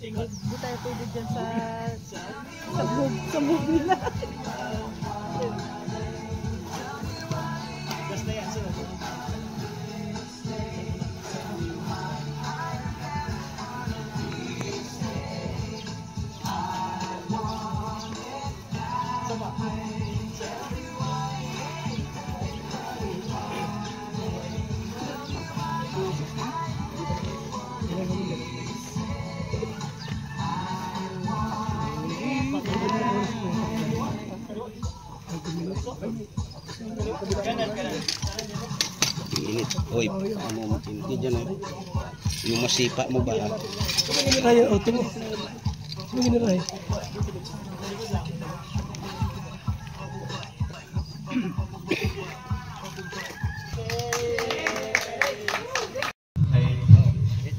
Hindi tayo pwede dyan sa move nila. Basta yan sila. Init. Oy, amo mo tinti dyan eh. Yung masipa mo ba? Kaya auto mo. Ginirahay.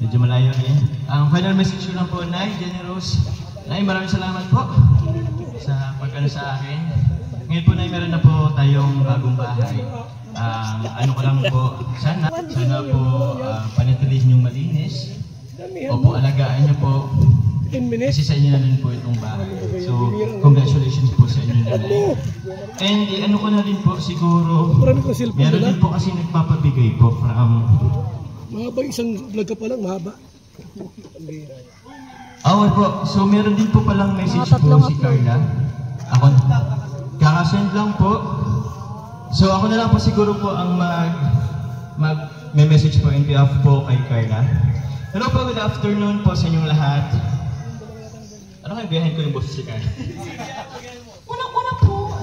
Medyo malayo niya. Ang final message ko lang po, Nay, Jenny Rose. Nay, maraming salamat po sa pag-ano sa akin. Ngayon po, Nay, meron na po tayong bagong bahay. Ano ko lang po, sana po panatilihin yung malinis. Opo, alagaan nyo po. Kasi sa inyo na rin po itong bahay. So, congratulations po sa inyo na rin. And ano ko na rin po, siguro, meron din po kasi nagpapabigay po from... Mahaba isang vlog ka pa lang, mahaba. Okay po, so meron din po palang message po si Carla. Ako, kakasend lang po. So ako na lang po siguro po ang may message po in behalf po kay Carla. Hello po, good afternoon po sa inyong lahat. Ano kayo biyahin ko yung boses si Carla? Unang-una po.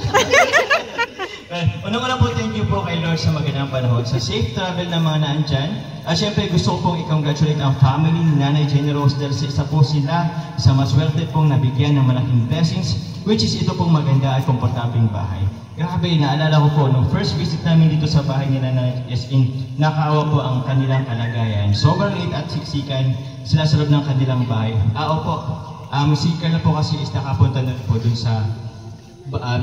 Unang-una po, thank you po kay Lord sa magandang panahon. Sa safe travel ng mga naandyan. At syempre gusto ko pong i-congratulate ang family ni Nanay Jenny Rose dahil sa isa po sila sa maswerte pong nabigyan ng malaking blessings which is ito pong maganda at komportableng bahay. Grabe, naalala ko po, nung first visit namin dito sa bahay nila na in nakaawa po ang kanilang kalagayan. Sobrang liit at siksikan sila sa loob ng kanilang bahay. Opo, si Carla po kasi is nakapunta na po dun sa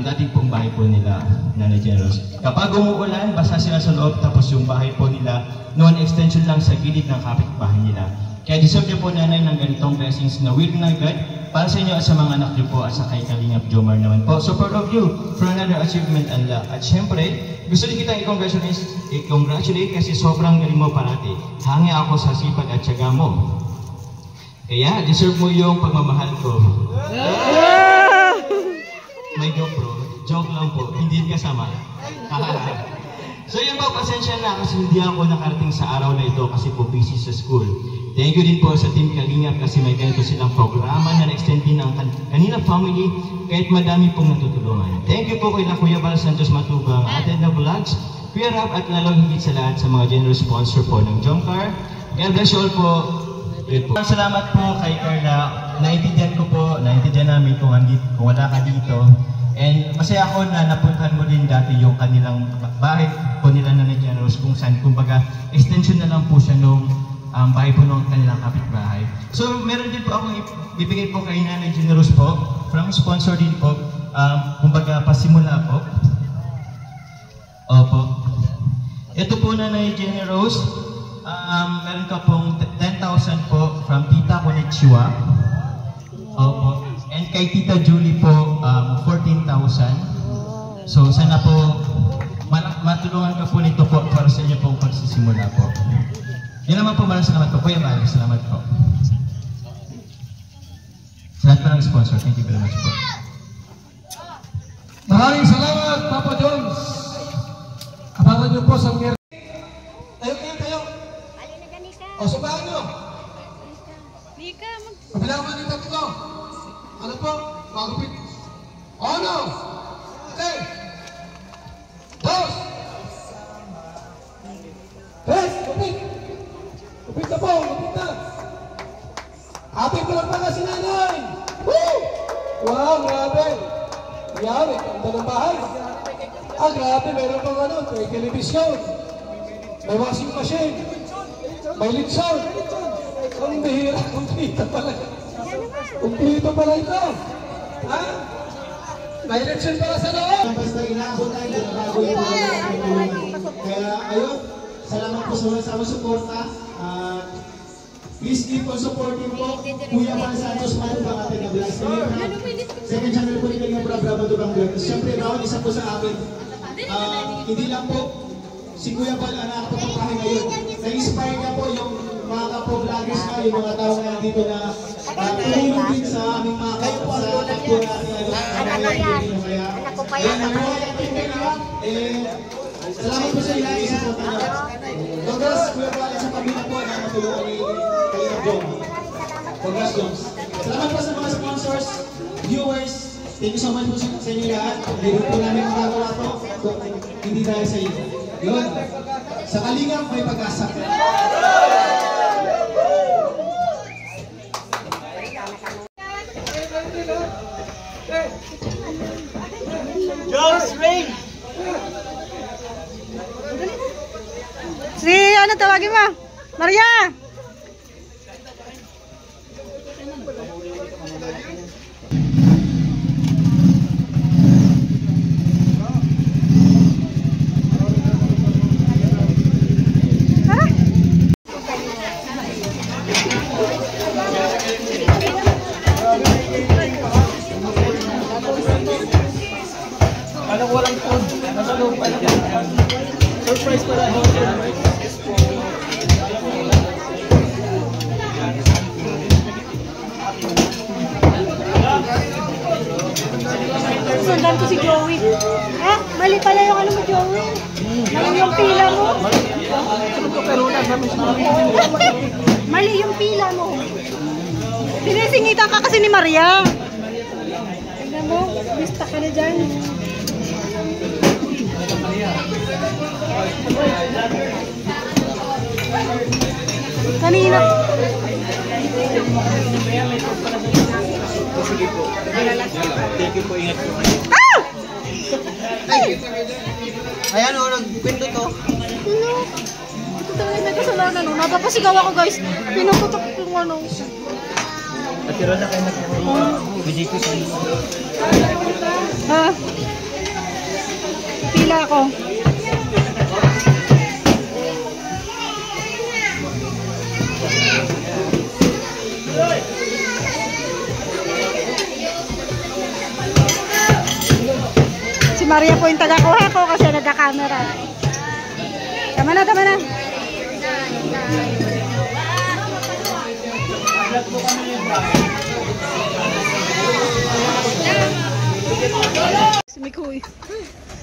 dating pong bahay po nila, Nanay Generous. Kapag umuulan, basa sila sa loob, tapos yung bahay po nila, noon extension lang sa gilid ng kapitbahay nila. Kaya deserve niyo po, Nanay, ng ganitong blessings na will ng God para sa inyo at sa mga anak niyo po at sa kay Kalingap Jomar naman po. So proud of you for another achievement, Allah. At syempre, gusto din kitang i-congratulate kasi sobrang galing mo parati. Hangi ako sa sipag at tiyaga mo. Kaya, deserve mo yung pagmamahal ko. May GoPro. Joke lang po. Hindi kasama. So yun po, pasensya na kasi hindi ako nakarating sa araw na ito kasi po busy sa school. Thank you din po sa Team Kalingap kasi may ganito silang programa na na-extend din ng kanilang family kahit madami pong natutulungan. Thank you po kay Kuya Bal Santos Matubang, Ated na Vlogs, Kuya Rap at lalong higit sa lahat sa mga generous sponsor po ng Jomcar. God bless you all po. Salamat po kay Carla. Naintindihan ko po, naintindihan namin kung wala ka dito. And masaya ako na napuntahan mo din dati yung kanilang bahay po nila na Generous kung saan, kumbaga, extension na lang po siya nung bahay po ng kanilang kapitbahay. So, meron din po akong ibigay po kay Nanay Generous po, from sponsor din po, kumbaga, pasimula po. Opo. Ito po, Nanay Generous, meron ka pong 10,000 po from Tita Konnichiwa. Opo. And kay Tita Julie po, 14,000. So, sana po, matulungan ka po nito po para sa inyo pong pagsisimula po. Yan naman po, maraming salamat po. Kuya Bal, salamat po. Salamat po ng sponsor. Thank you very much po. Maraming salamat, Papa Jones. Abangan niyo po sa mga... Tayo. O, subahan niyo. Mika, Kabilang mga dito ito. Ano po? Magupit. Ono! Okay. Dos! Tres! Lupit! Lupit na po! Lupit na! Happy ko lang pala si Nanay! Woo! Wow! Grabe! Grabe! Ganda ng bahay! Grabe! Meron pang may television! May washing machine! May litson! Ang bihira! Kumplito pala! Kumplito pala ito! Ha? May litson pala sa loob! Basta inaabot tayo na bago yung mga. Kaya ayun, salamat po sa mga suporta. Please keep on supporting po Kuya Bal Santos Matubang, Ated na Vlogs. Second channel po ni Kalingap Bravo Matubang Vlogs. Siyempre, bawat isa po sa akin. Hindi lang po si Kuya Bal ang nakapagpapahay ngayon. Na-inspire niya po yung mga kapo-vloggers na, yung mga tao na dito na tumulong din sa aming mga kapwa sa takbo natin. Anak ko pa yan. Salamat po sa ilalim sa support niyo. Congrats, Kuya Bal, sa pamilya po na matulungan ni Kalingap Jomar. Congrats, Joms. Salamat po sa mga sponsors, viewers. Thank you so much po sa inyo lahat. Hindi po namin magagawa to kung hindi dahil sa inyo. Yun. Sa Kalingap, may pag-asa. Jones Ring! Si ano tawagin mo? Maria! Anong walang food? Nasa loob pa lang. Surprise pala. Sundan ko si Joey. Mali pala yung ano mo, Joey. Mali yung pila mo. Mali yung pila mo. Sinisingitan ka kasi ni Maria. Tignan mo, bista ka na dyan. Kanina. Sige po. Thank you po, ingat po. Ayan o, nagpindot o. Ito talaga may kasalanan, no? Napapasigaw ako, guys. Pinuputok yung ano. Atira na kayo na. Bigay ko sa inyo. Ha? Pila ako. Si Maria po yung taga-kuha ko kasi nagka-camera. Tama na, tama na. Si Mikoy.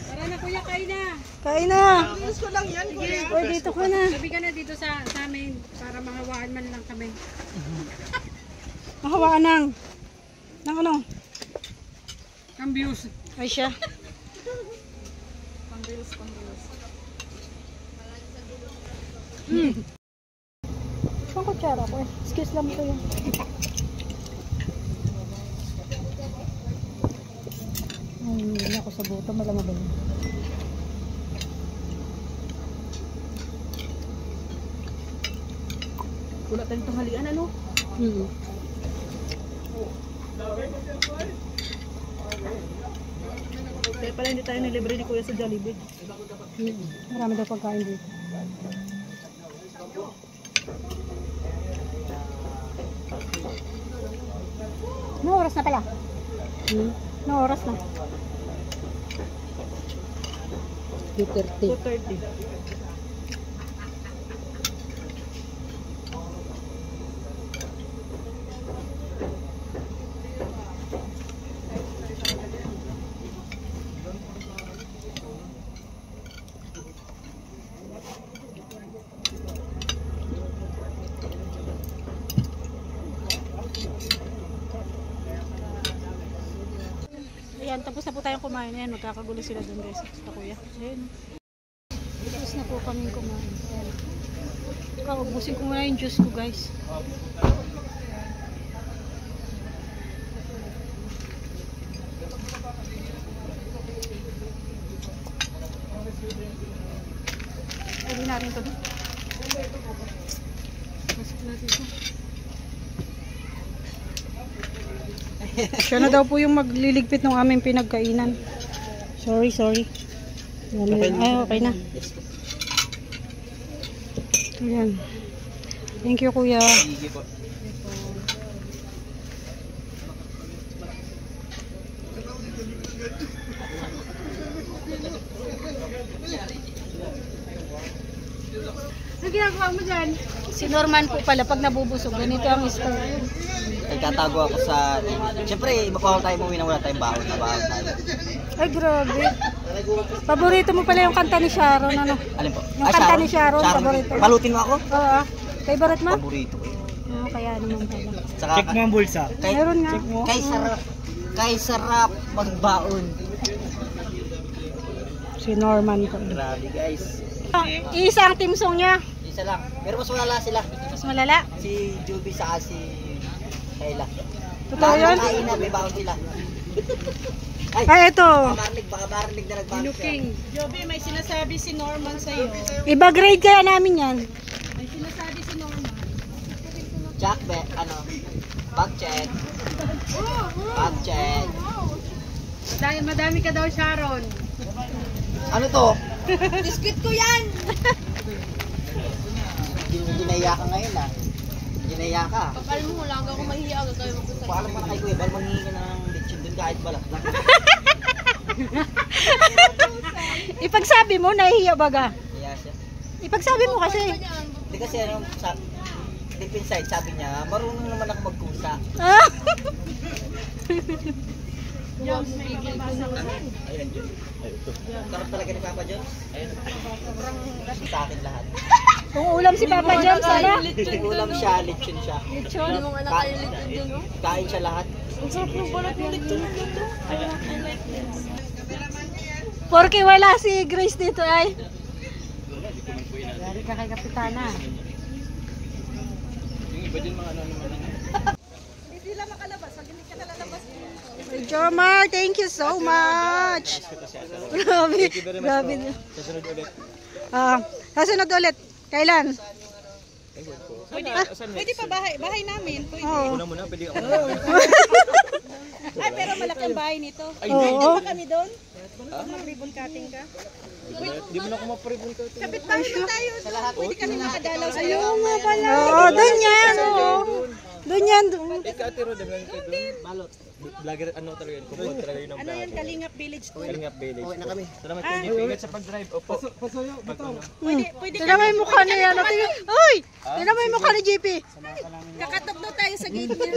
Tara na kuya, kain na. Kain na. Bilis ko lang yan. Uy, dito ka na. Sabi ka na dito sa amin para mahawaan man lang kami. Mahawaan ng ano? Cambius. Ay siya. Pang-reels. Saan kutsara ko eh? Excuse lang ito yun. Ay, hindi ako sa buto. Malama ba yun? Wala tayong tanghalian, ano? Kaya pala hindi tayo nilibre ni kuya sa Jollibee. Marami daw pagkain dito. Ano oras na pala? Ano oras na? 2:30. 2:30. Ayan, tapos na po tayong kumain. Ayan, magkakagulo sila doon guys. Sa kuya. Ayan. Tapos na po kaming kumain. Ayan. Kaubusin ko muna yung juice ko guys. Pwede natin ito. Masuk natin ito. Siya na daw po yung magliligpit ng aming pinagkainan. Sorry. Ay, okay na. Ayan. Thank you, kuya. Sige po. Ano ginagawa mo dyan? Si Norman po pala, pag nabubusog, ganito ang story. Nagtatago ako sa... Siyempre, makuha tayo umuwi na wala tayong baon na baon tayo. Ay, grabe. Paborito mo pala yung kanta ni Sharon, ano? Alin po? Yung kanta ni Sharon, paborito. Palutin mo ako? Oo. Favorite mo? Paborito ko. Oo, kaya naman pala. Saka, Check mo ang bulsa. Meron nga. Kay sarap magbaon. Si Norman po. Grabe guys. Isa ang team song niya. Isa lang. Pero mas malala sila. Mas malala. Si Juby saka si Kayla. Totoo yun? Kain na, may baon sila. Ay, ito. Baka marinig na nagbaon siya. Joby, may sinasabi si Norman sa'yo. Iba grade kaya namin yan. May sinasabi si Norman. Jack, ano? Back check. Back check. Dahil madami ka daw, Sharon. Ano to? Biskit ko yan! Ginaya ka ngayon ah. Ginaya ka. Kapal mo, lang ako mahiya agad tayo magkasal. Paalam mo na kay Kuya Bal, manghingi ka ng lechon dun kahit balat lang. Ipagsabi mo, nahihiya baga. Kaya siya. Ipagsabi mo kasi. Hindi kasi ano, deep inside sabi niya, marunong naman ako magkusa. Ah. Ayan dyan. Sarap talaga ni Papa John. Ayan. Sa akin lahat. Kung ulam si Papa John, sana. Ulam siya, lechon siya. Lechon. Kain siya lahat. Ang sarap ng balat ng lechon nito. Porque wala si Grace dito ay. Dari ka kay Kapitana. Hindi sila makalabas. Pag hindi ka nalalabas. Jomar, thank you so much. Grabe, grabe. Sasunod ulit. Kailan? Pwede pa bahay namin. Pwede. Oo. Muna, pwede ako. Ay, pero malaki ang bahay nito. Oo. Kami doon? Mag-ribbon cutting ka? Di mo na ako maparibon ka. Kapit bahay na tayo. Pwede kami makadalaw sa'yo. Oo, doon yan. Oo. Doon yan. Ikaw, dami lang kayo doon. Balot. Vlogger, ano talaga yun? Kupot talaga yun ang Ano yan? Kalingap Village to. Kalingap Village. Uwi na kami. Salamat kayo, JP. Ingat sa pag-drive. Opo. Pwede Tignan mo yung mukha niya. Uy! Tignan mo yung mukha ni JP. Kakatok daw tayo sa gate niya.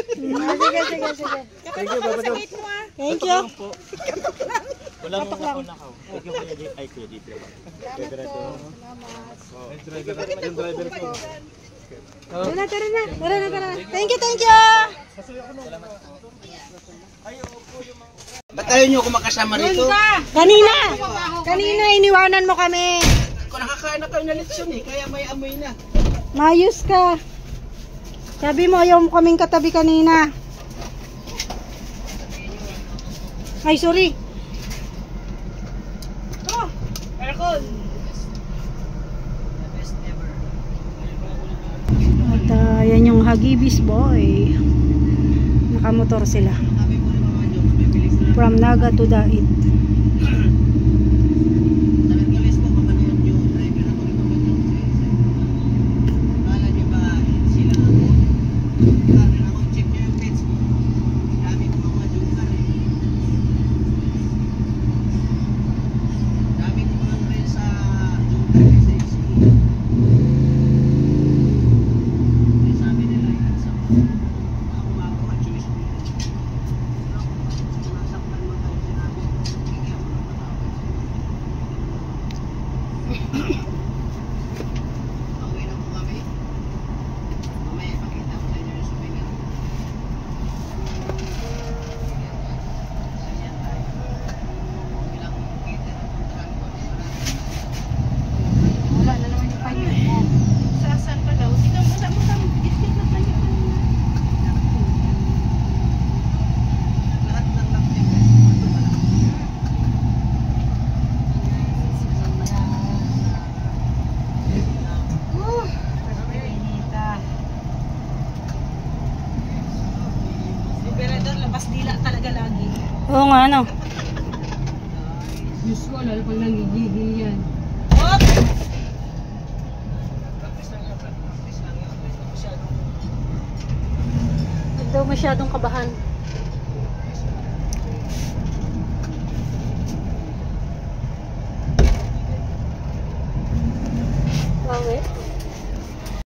Sige. Thank you, Baba. Sa gate mo ah. Thank you. Walang nakaw. Thank you, Kuya JP. Ay, Kuya JP. Driver ko. Yung driver ko. Tara na. Thank you. Ba't ayaw nyo ako makasama rito? Kanina iniwanan mo kami. Kung nakakain na kayo na lechon eh, kaya may amoy na. Mayos ka. Sabi mo ayaw mo kaming katabi kanina. Ay, sorry. At yan yung Hagibis boy. Nakamotor sila. From Naga to Dait. Oo nga, ano? Usual, lalo pag nanggigigil yan. Huwag daw masyadong kabahan. Bakit?